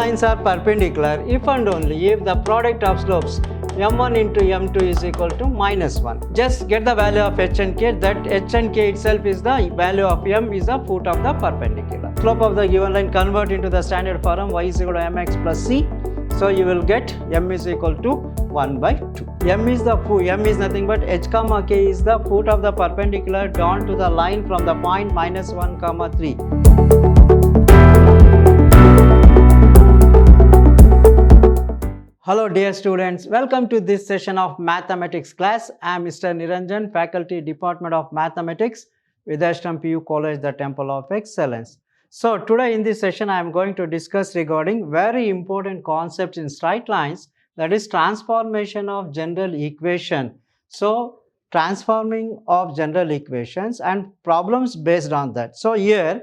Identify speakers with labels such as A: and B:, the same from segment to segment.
A: lines are perpendicular if and only if the product of slopes m1 into m2 is equal to -1. Just get the value of h and k, that h and k itself is the value of m is the foot of the perpendicular. Slope of the given line convert into the standard form y is equal to mx plus c. So you will get m is equal to 1 by 2. M is nothing but h comma k is the foot of the perpendicular drawn to the line from the point -1 comma 3. Hello dear students, welcome to this session of mathematics class. I am Mr. Niranjan, faculty department of mathematics, Vidhyaashram PU College, the Temple of Excellence. So today in this session I am going to discuss regarding very important concepts in straight lines, that is transformation of general equation. So transforming of general equations and problems based on that. So here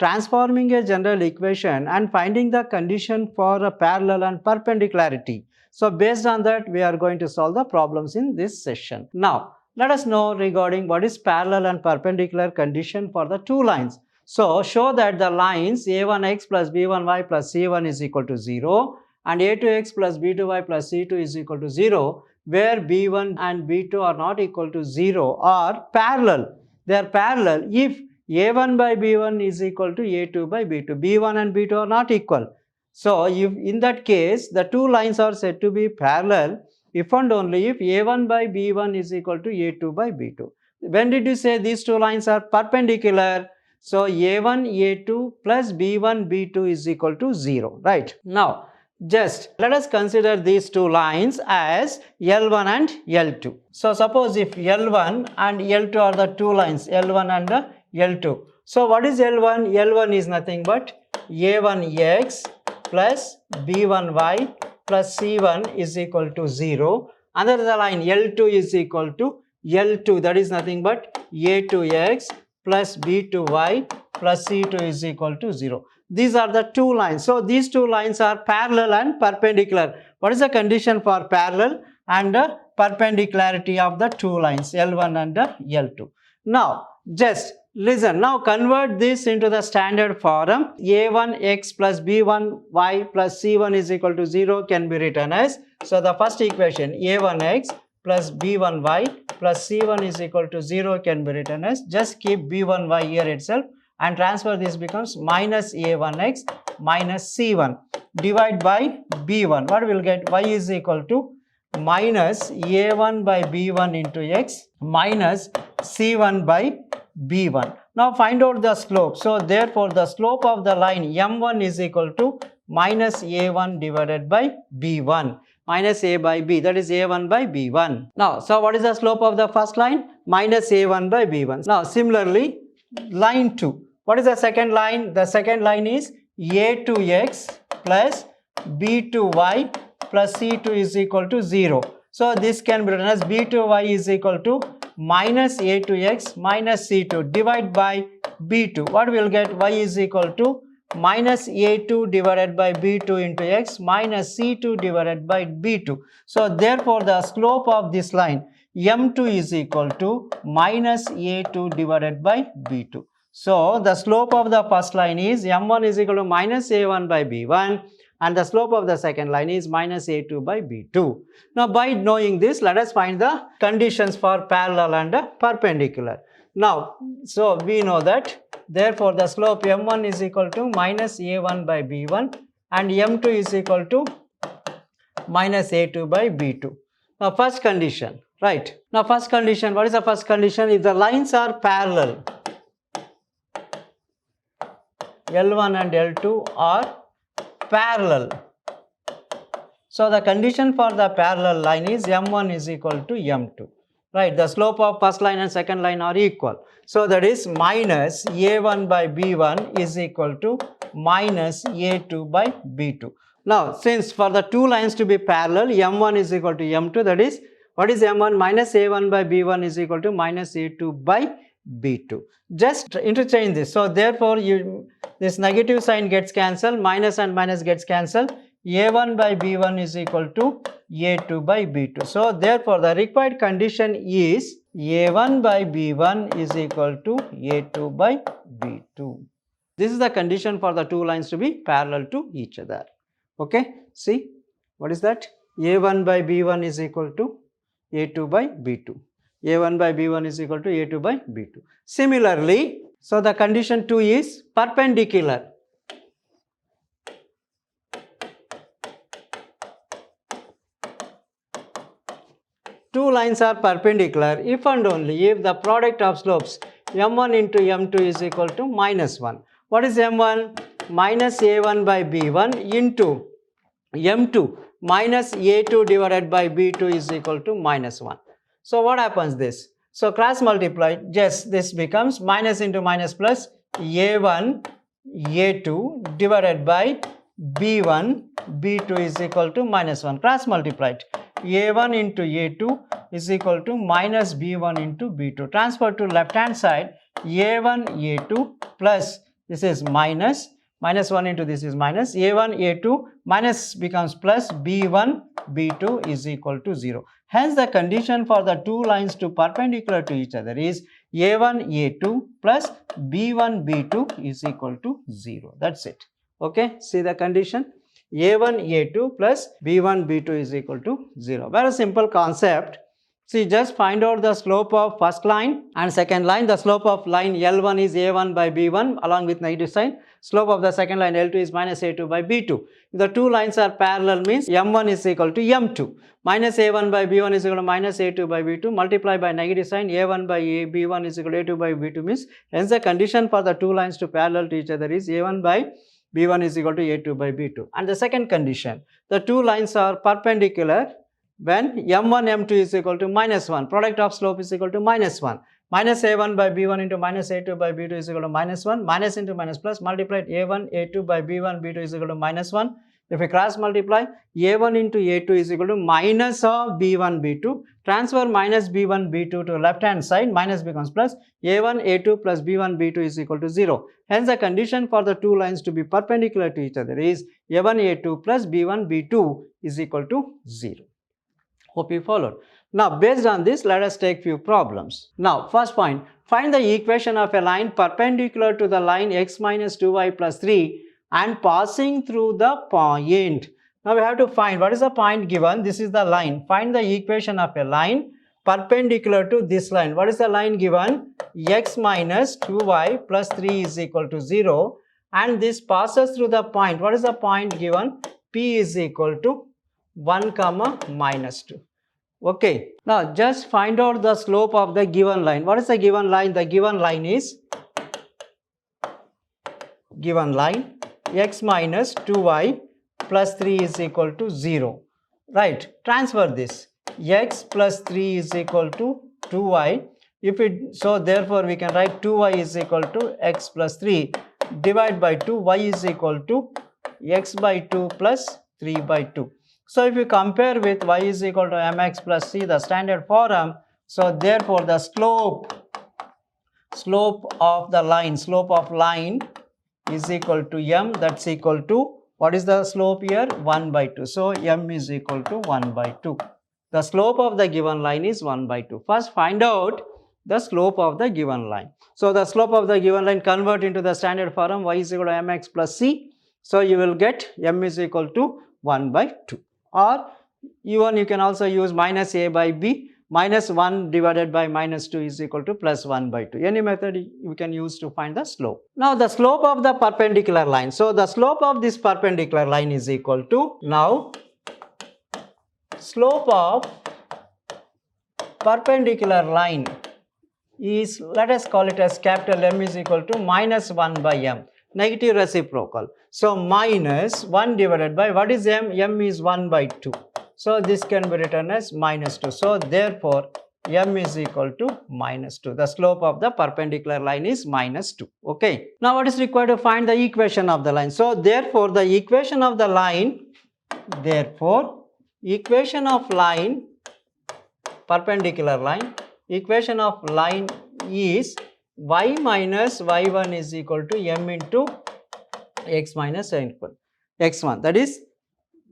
A: transforming a general equation and finding the condition for a parallel and perpendicularity. So based on that we are going to solve the problems in this session. Now let us know regarding what is parallel and perpendicular condition for the two lines. So show that the lines a1x plus b1y plus c1 is equal to 0 and a2x plus b2y plus c2 is equal to 0, where b1 and b2 are not equal to 0 are parallel. They are parallel if a1 by b1 is equal to a2 by b2. b1 and b2 are not equal. So if in that case the two lines are said to be parallel if and only if a1 by b1 is equal to a2 by b2. When did you say these two lines are perpendicular? So a1 a2 plus b1 b2 is equal to 0, right? Now just let us consider these two lines as L1 and L2. So suppose if L1 and L2 are the two lines, L1 and L2. So what is L1? L1 is nothing but a1x plus b1y plus c1 is equal to 0. Another line L2 is equal to L2, that is nothing but a2x plus b2y plus c2 is equal to 0. These are the two lines. So these two lines are parallel and perpendicular. What is the condition for parallel and perpendicularity of the two lines L1 and L2? Now just listen. Now convert this into the standard form. a1x plus b1y plus c1 is equal to 0 can be written as, so the first equation a1x plus b1y plus c1 is equal to 0 can be written as, just keep b1y here itself and transfer this becomes minus a1x minus c1 divide by b1. What we will get? Y is equal to minus a1 by b1 into x minus c1 by b1. Now find out the slope. So therefore the slope of the line m1 is equal to minus a1 divided by b1. Minus a by b, that is a1 by b1. Now so what is the slope of the first line? Minus a1 by b1. Now similarly line 2. What is the second line? The second line is a2x plus b2y plus c2 is equal to 0. So this can be written as b2y is equal to minus a2x minus c2 divide by b2. What we will get? Y is equal to minus a2 divided by b2 into x minus c2 divided by b2. So therefore the slope of this line m2 is equal to minus a2 divided by b2. So the slope of the first line is m1 is equal to minus a1 by b1 and the slope of the second line is minus a2 by b2. Now by knowing this, let us find the conditions for parallel and perpendicular. Now so we know that therefore the slope m1 is equal to minus a1 by b1 and m2 is equal to minus a2 by b2. Now first condition, right? Now first condition, what is the first condition? If the lines are parallel, L1 and L2 are parallel. So the condition for the parallel line is m1 is equal to m2. Right, the slope of first line and second line are equal. So that is minus a1 by b1 is equal to minus a2 by b2. Now since for the two lines to be parallel, m1 is equal to m2, that is, what is m1? Minus a1 by b1 is equal to minus a2 by b2. Just interchange this. So therefore this negative sign gets cancelled, minus and minus gets cancelled. a1 by b1 is equal to a2 by b2. So therefore the required condition is a1 by b1 is equal to a2 by b2. This is the condition for the two lines to be parallel to each other. Okay, see what is that? A1 by B1 is equal to A2 by B2. A1 by B1 is equal to A2 by B2. Similarly, so the condition 2 is perpendicular. Two lines are perpendicular if and only if the product of slopes m1 into m2 is equal to minus 1. What is m1? Minus a1 by b1 into m2 minus a2 divided by b2 is equal to minus 1. So what happens this? So cross multiply, yes, this becomes minus into minus plus a1 a2 divided by b1 b2 is equal to minus 1. Cross multiplied. a1 into a2 is equal to minus b1 into b2. Transfer to left hand side, a1 a2 plus this is minus 1 into this is minus, a1 a2 minus becomes plus, b1 b2 is equal to 0. Hence the condition for the two lines to perpendicular to each other is a1 a2 plus b1 b2 is equal to 0. That's it. Okay, see the condition. a1 a2 plus b1 b2 is equal to 0. Very simple concept. See, just find out the slope of first line and second line. The slope of line L1 is a1 by b1 along with negative sign. Slope of the second line L2 is minus a2 by b2. If the two lines are parallel means m1 is equal to m2. Minus a1 by b1 is equal to minus a2 by b2. Multiply by negative sign, a1 by b1 is equal to a2 by b2 means hence the condition for the two lines to parallel to each other is a1 by b1 is equal to a2 by b2. And the second condition, the two lines are perpendicular when m1 m2 is equal to minus 1. Product of slope is equal to minus 1. Minus a1 by b1 into minus a2 by b2 is equal to minus 1. Minus into minus plus multiplied a1 a2 by b1 b2 is equal to minus 1. If we cross multiply, a1 into a2 is equal to minus of b1 b2. Transfer minus b1 b2 to left hand side, minus becomes plus, a1 a2 plus b1 b2 is equal to 0. Hence the condition for the two lines to be perpendicular to each other is a1 a2 plus b1 b2 is equal to 0. Hope you followed. Now based on this, let us take few problems. Now first point, find the equation of a line perpendicular to the line x minus 2y plus 3 and passing through the point. Now we have to find what is the point given. This is the line. Find the equation of a line perpendicular to this line. What is the line given? X minus 2y plus 3 is equal to 0 and this passes through the point. What is the point given? P is equal to 1 comma minus 2. Okay, now just find out the slope of the given line. What is the given line? The given line is x minus 2y plus 3 is equal to 0. Right, transfer this. X plus 3 is equal to 2y. So therefore we can write 2y is equal to x plus 3. Divide by 2, y is equal to x by 2 plus 3 by 2. So if you compare with y is equal to mx plus c, the standard form, so therefore the slope of the line, is equal to m, that's equal to, what is the slope here? 1 by 2. So m is equal to 1 by 2. The slope of the given line is 1 by 2. First find out the slope of the given line. So the slope of the given line convert into the standard form, y is equal to mx plus c. So you will get m is equal to 1 by 2. Or even you can also use minus a by b, minus 1 divided by minus 2 is equal to plus 1 by 2. Any method you can use to find the slope. Now the slope of the perpendicular line. So the slope of this perpendicular line is equal to, now slope of perpendicular line is, let us call it as capital M is equal to minus 1 by m. Negative reciprocal. So minus 1 divided by, what is m? M is 1 by 2. So this can be written as minus 2. So therefore m is equal to minus 2. The slope of the perpendicular line is minus 2. Okay. Now what is required to find the equation of the line? So therefore the equation of the line, perpendicular line, equation of line is y minus y1 is equal to m into x minus x1. That is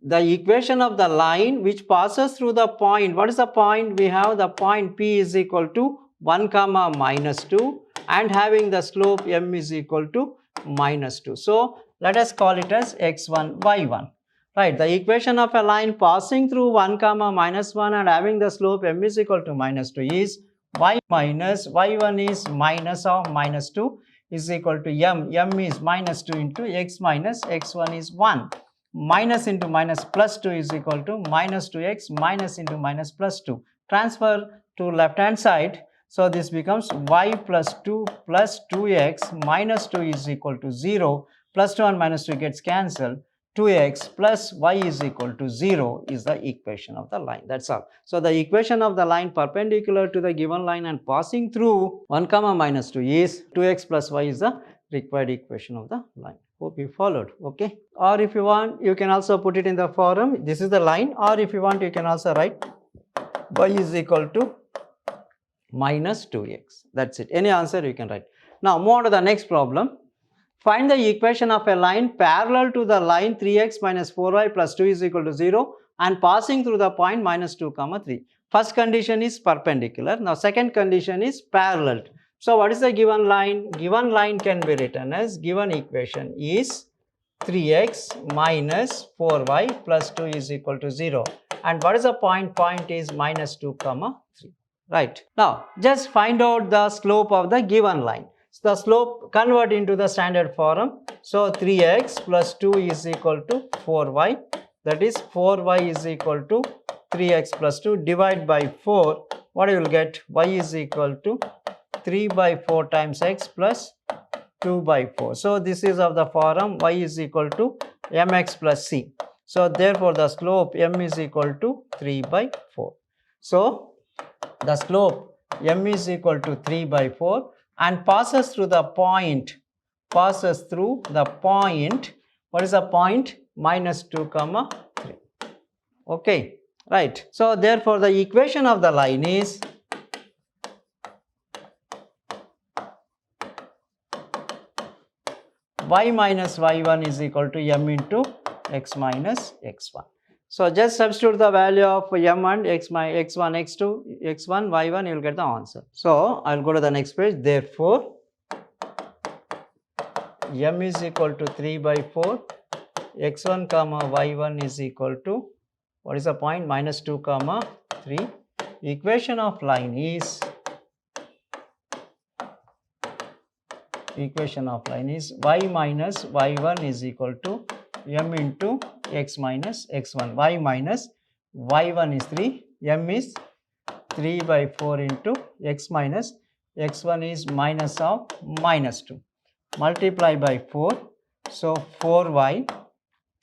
A: the equation of the line which passes through the point. What is the point? We have the point P is equal to 1 comma minus 2 and having the slope m is equal to minus 2. So let us call it as x1 y1. Right, the equation of a line passing through 1 comma minus 1 and having the slope m is equal to minus 2 is y minus y1 is minus of minus 2 is equal to m is minus 2 into x minus x1 is 1. Minus into minus plus 2 is equal to minus 2x minus into minus plus 2. Transfer to left hand side. So this becomes y plus 2 plus 2x minus 2 is equal to 0. Plus 2 and minus 2 gets cancelled. 2x plus y is equal to 0 is the equation of the line. That's all. So the equation of the line perpendicular to the given line and passing through 1 comma minus 2 is 2x plus y is the required equation of the line. Hope you followed. Okay. Or if you want, you can also put it in the form. This is the line. Or if you want, you can also write y is equal to minus 2x. That's it. Any answer you can write. Now move on to the next problem. Find the equation of a line parallel to the line 3x minus 4y plus 2 is equal to 0 and passing through the point minus 2 comma 3. First condition is perpendicular. Now second condition is parallel. So what is the given line? Given line can be written as given equation is 3x minus 4y plus 2 is equal to 0. And what is the point? Point is minus 2 comma 3. Right. Now just find out the slope of the given line. So the slope convert into the standard form. So 3x plus 2 is equal to 4y. That is 4y is equal to 3x plus 2 divide by 4. What you will get? Y is equal to 3 by 4 times x plus 2 by 4. So this is of the form y is equal to mx plus c. So therefore the slope m is equal to 3 by 4. So the slope m is equal to 3 by 4 and passes through the point, what is the point? Minus 2 comma 3. Okay, right. So therefore the equation of the line is y minus y1 is equal to m into x minus x1. So just substitute the value of m and x1, x2, x1, y1, you will get the answer. So I will go to the next page. Therefore, m is equal to 3 by 4, x1 comma y1 is equal to, what is the point? Minus 2 comma 3. Equation of line is y minus y1 is equal to m into x minus x1. Y minus y1 is 3, m is 3 by 4 into x minus x1 is minus of minus 2. Multiply by 4. So 4y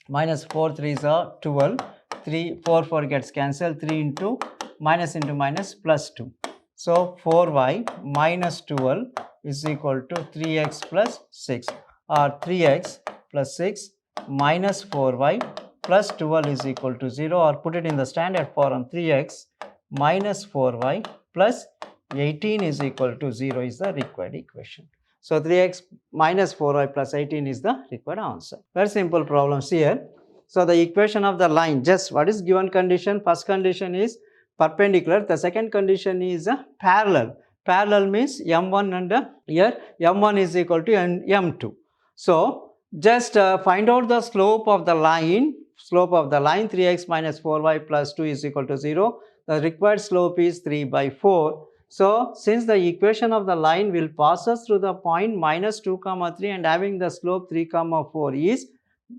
A: minus 4 3s are 12. 3 4 4 gets cancelled. 3 into minus plus 2. So 4y minus 12 is equal to 3x plus 6 or 3x plus 6 minus 4y plus 12 is equal to 0, or put it in the standard form 3x minus 4y plus 18 is equal to 0 is the required equation. So 3x minus 4y plus 18 is the required answer. Very simple problems here. So the equation of the line, just what is given condition? First condition is perpendicular. The second condition is a parallel. Parallel means m1 and here m1 is equal to m2. So just find out the slope of the line. 3x minus 4y plus 2 is equal to 0. The required slope is 3 by 4. So since the equation of the line will pass us through the point minus 2 comma 3 and having the slope 3 comma 4 is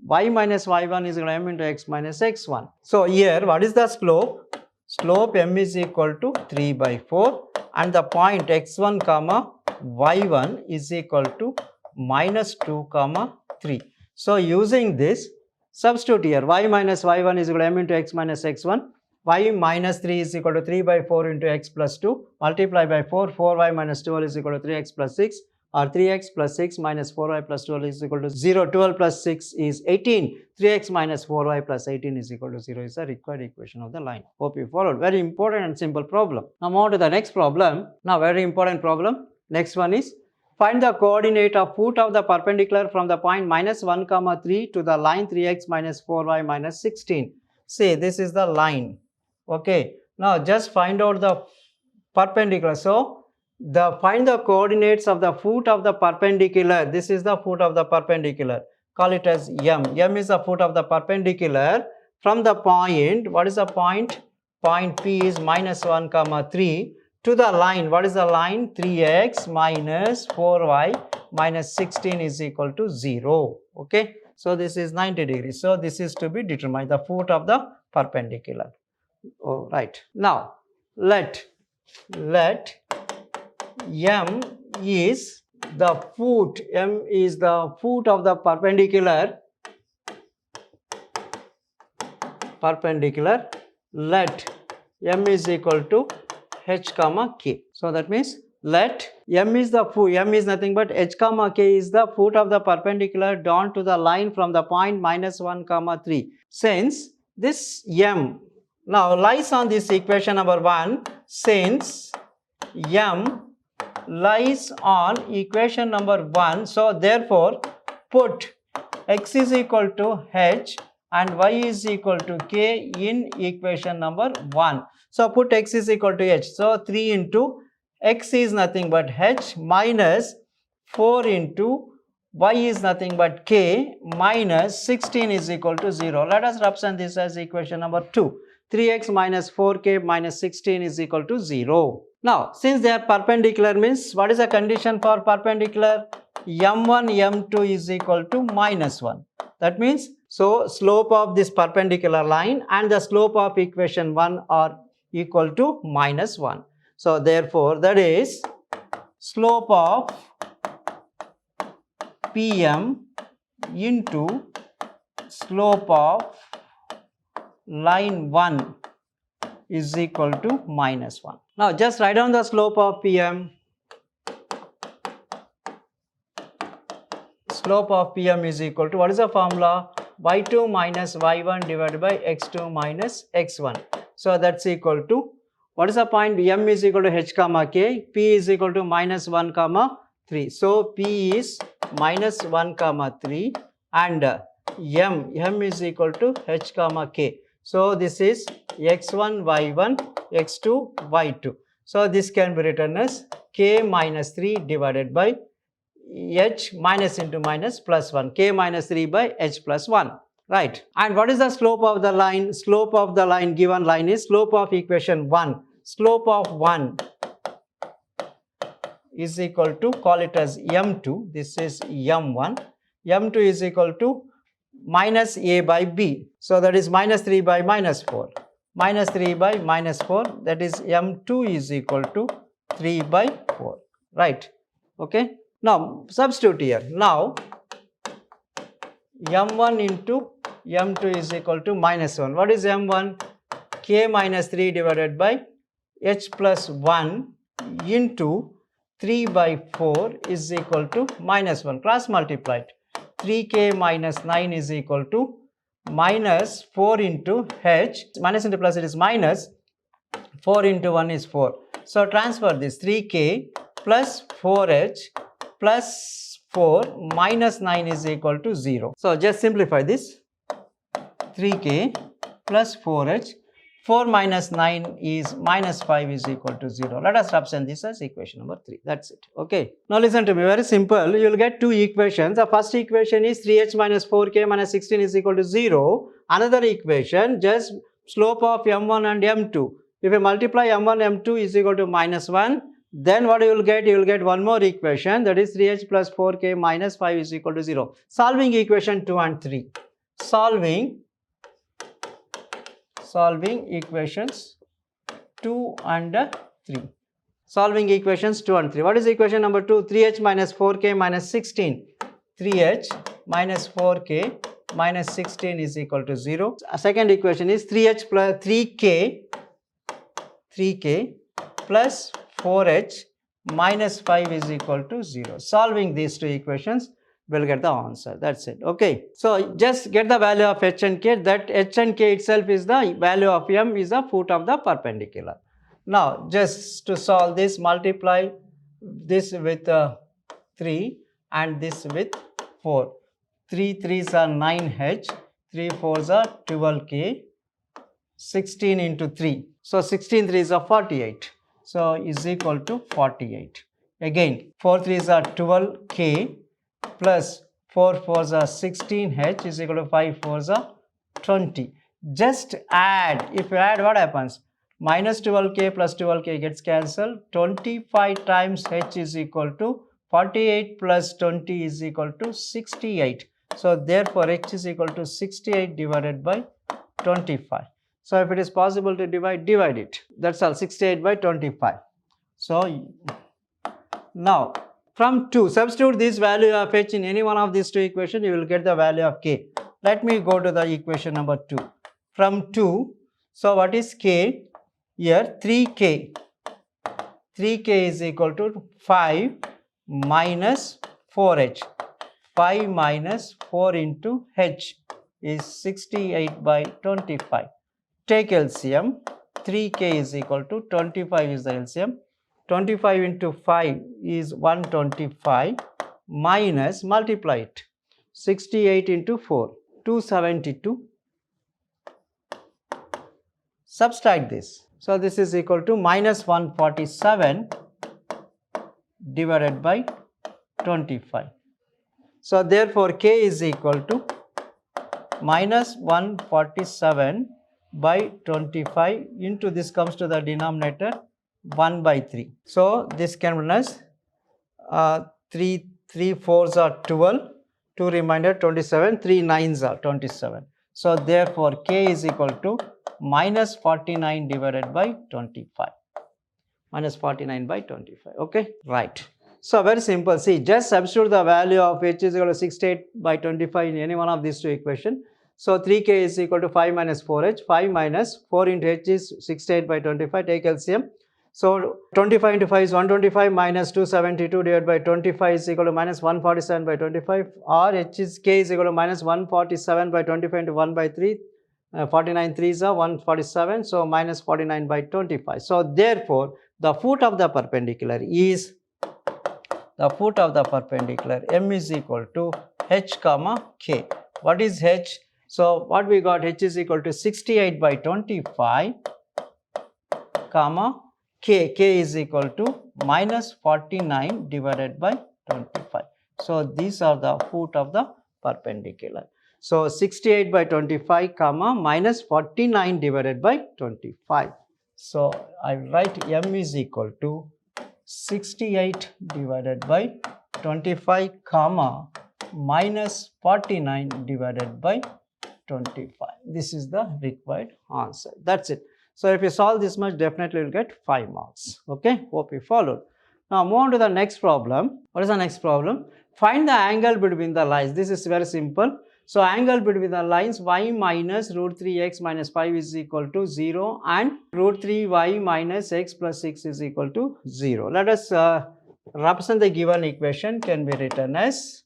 A: y minus y1 is equal to m into x minus x1. So here what is the slope? Slope m is equal to 3 by 4 and the point x1 comma y1 is equal to minus 2 comma 3. So using this, substitute here y minus y1 is equal to m into x minus x1. Y minus 3 is equal to 3 by 4 into x plus 2. Multiply by 4. 4y minus 12 is equal to 3x plus 6. Or 3x plus 6 minus 4y plus 12 is equal to 0. 12 plus 6 is 18. 3x minus 4y plus 18 is equal to 0 is the required equation of the line. Hope you followed. Very important and simple problem. Now move on to the next problem. Now very important problem. Next one is find the coordinate of foot of the perpendicular from the point minus 1 comma 3 to the line 3x minus 4y minus 16. See, this is the line. Okay. Now just find out the perpendicular. So find the coordinates of the foot of the perpendicular. This is the foot of the perpendicular. call it as M. M is the foot of the perpendicular from the point, what is the point? Point P is minus 1 comma 3 to the line. What is the line? 3x minus 4y minus 16 is equal to 0. Okay. So this is 90 degrees. So this is to be determined, the foot of the perpendicular. Oh, right. Now let M is the foot. M is the foot of the perpendicular. Let M is equal to h comma k. So that means let M is the foot. M is nothing but h comma k is the foot of the perpendicular down to the line from the point minus 1 comma 3. Since this M now lies on this equation number 1, since M lies on equation number 1, so therefore put x is equal to h and y is equal to k in equation number 1. So put x is equal to h. So 3 into x is nothing but h minus 4 into y is nothing but k minus 16 is equal to 0. Let us represent this as equation number 2. 3x minus 4k minus 16 is equal to 0. Now, since they are perpendicular, means what is the condition for perpendicular? M1, M2 is equal to minus 1. That means, so slope of this perpendicular line and the slope of equation 1 are equal to minus 1. So therefore, that is slope of PM into slope of line 1 is equal to minus 1. Now just write down the slope of PM. Slope of PM is equal to, what is the formula? y2 minus y1 divided by x2 minus x1. So that's equal to, what is the point? M is equal to h comma k, P is equal to minus 1 comma 3. So P is minus 1 comma 3 and M is equal to h comma k. So this is x1 y1 x2 y2. So this can be written as k minus 3 divided by h minus into minus plus 1, k minus 3 by h plus 1, right? And what is the slope of the line? Slope of the line, given line is slope of equation 1. Slope of 1 is equal to, call it as m2, this is m1. m2 is equal to minus a by b. So that is minus 3 by minus 4. Minus 3 by minus 4, that is m2 is equal to 3 by 4, right? Okay. Now substitute here. Now m1 into m2 is equal to minus 1. What is m1? K minus 3 divided by h plus 1 into 3 by 4 is equal to minus 1. Cross multiplied. 3k minus 9 is equal to minus 4 into h. Minus into plus, it is minus. 4 into 1 is 4. So transfer this 3k plus 4h plus 4 minus 9 is equal to 0. So just simplify this. 3k plus 4h. 4 minus 9 is minus 5 is equal to 0. Let us represent this as equation number 3. That's it. Okay. Now listen to me. Very simple. You will get two equations. The first equation is 3h minus 4k minus 16 is equal to 0. Another equation, just slope of m1 and m2. If you multiply m1, m2 is equal to minus 1, then what you will get? You will get one more equation, that is 3h plus 4k minus 5 is equal to 0. Solving equation 2 and 3. Solving equations 2 and 3. Solving equations 2 and 3. What is equation number 2? 3h minus 4k minus 16. 3h minus 4k minus 16 is equal to 0. Second equation is 3h plus 3k plus 4h minus 5 is equal to 0. Solving these two equations, will get the answer. That's it. Okay. So just get the value of h and k. That h and k itself is the value of m, is the foot of the perpendicular. Now just to solve this, multiply this with 3 and this with 4. 3 3s are 9h, 3 4s are 12k, 16 into 3. So 16 3s are 48. So is equal to 48. Again 4 3s are 12k plus 4 4s are 16, h is equal to 5 4s are 20. Just add, if you add, what happens? Minus 12k plus 12k gets cancelled. 25 times h is equal to 48 plus 20 is equal to 68. So therefore h is equal to 68 divided by 25. So if it is possible to divide it. That's all, 68 by 25. So now from 2, substitute this value of h in any one of these two equations, you will get the value of k. Let me go to the equation number 2. From 2, so what is k? Here 3k. 3k is equal to 5 minus 4h. 5 minus 4 into h is 68 by 25. Take LCM. 3k is equal to 25 is the LCM. 25 into 5 is 125 minus, multiply it, 68 into 4, 272. Subtract this. So this is equal to minus 147 divided by 25. So therefore k is equal to minus 147 by 25 into this comes to the denominator 1 by 3. So this can be as 3 4s are 12, 2 remainder 27, 3 9s are 27. So therefore k is equal to minus 49 divided by 25. Minus 49 by 25. Okay, right. So very simple. See, just substitute the value of h is equal to 68 by 25 in any one of these two equations. So 3k is equal to 5 minus 4h. 5 minus 4 into h is 68 by 25. Take LCM. So 25 into 5 is 125 minus 272 divided by 25 is equal to minus 147 by 25, or h is k is equal to minus 147 by 25 into 1 by 3. 49 3s are 147, so minus 49 by 25. So therefore the foot of the perpendicular is m is equal to h comma k. What is h? So what we got, h is equal to 68 by 25 comma k is equal to minus 49 divided by 25. So these are the foot of the perpendicular. So 68 by 25 comma minus 49 divided by 25. So I write m is equal to 68 divided by 25 comma minus 49 divided by 25. This is the required answer. That's it. So if you solve this much, definitely you will get 5 marks. Okay, hope you followed. Now move on to the next problem. What is the next problem? Find the angle between the lines. This is very simple. So angle between the lines y minus root 3x minus 5 is equal to 0 and root 3y minus x plus 6 is equal to 0. Let us represent the given equation. Can be written as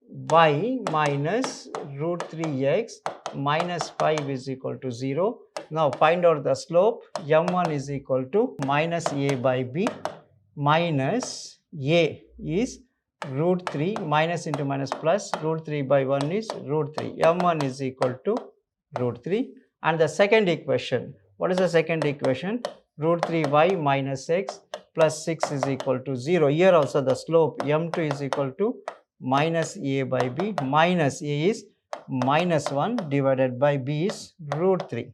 A: y minus root 3x minus 5 is equal to 0. Now find out the slope. m1 is equal to minus a by b, minus a is root 3, minus into minus plus, root 3 by 1 is root 3. m1 is equal to root 3. And the second equation, what is the second equation? Root 3y minus x plus 6 is equal to 0. Here also the slope m2 is equal to minus a by b, minus a is minus 1 divided by b is root 3.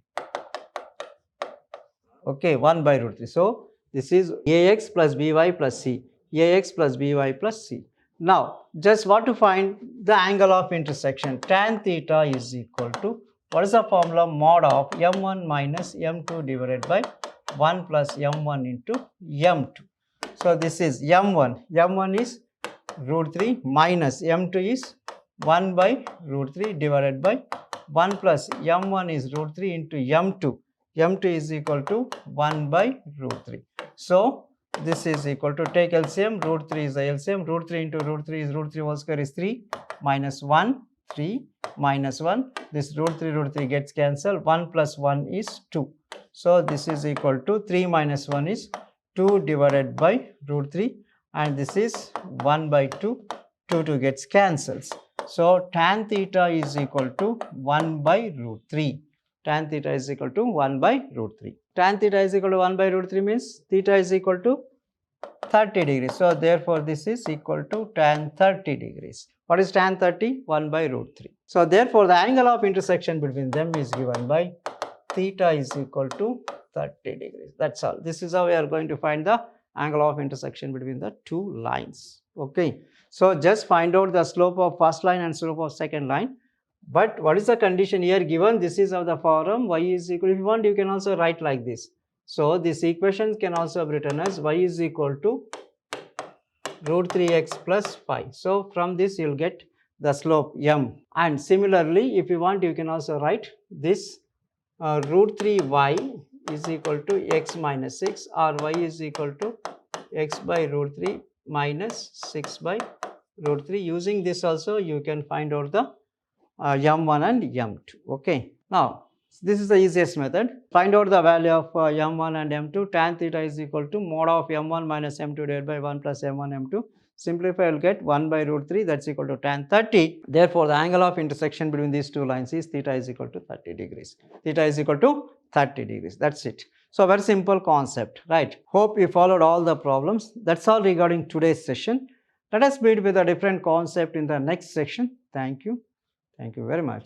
A: Okay, 1 by root 3. So this is ax plus by plus c, ax plus by plus c. Now just want to find the angle of intersection. Tan theta is equal to, what is the formula? Mod of m1 minus m2 divided by 1 plus m1 into m2. So this is m1 is root 3 minus m2 is 1 by root 3 divided by 1 plus m1 is root 3 into m2. m2 is equal to 1 by root 3. So this is equal to, take LCM, root 3 is the LCM, root 3 into root 3 is root 3 whole square is 3, minus 1, 3, minus 1, this root 3 gets cancelled, 1 plus 1 is 2. So this is equal to 3 minus 1 is 2 divided by root 3, and this is 1 by 2, 2 gets cancelled. So tan theta is equal to 1 by root 3. Tan theta is equal to 1 by root 3. Tan theta is equal to 1 by root 3 means theta is equal to 30 degrees. So therefore this is equal to tan 30 degrees. What is tan 30? 1 by root 3. So therefore the angle of intersection between them is given by theta is equal to 30 degrees. That's all. This is how we are going to find the angle of intersection between the two lines. Okay. So just find out the slope of first line and slope of second line. But what is the condition here given? This is of the form y is equal, if you want you can also write like this. So this equation can also be written as y is equal to root 3x plus 5. So from this you will get the slope m. And similarly, if you want you can also write this root 3y is equal to x minus 6, or y is equal to x by root 3 minus 6 by root 3. Using this also you can find out the m1 and m2. Okay. Now this is the easiest method. Find out the value of m1 and m2. Tan theta is equal to mod of m1 minus m2 divided by 1 plus m1 m2. Simplify, you will get 1 by root 3, that's equal to tan 30. Therefore the angle of intersection between these two lines is theta is equal to 30 degrees. Theta is equal to 30 degrees. That's it. So very simple concept, right? Hope you followed all the problems. That's all regarding today's session. Let us meet with a different concept in the next section. Thank you. Thank you very much.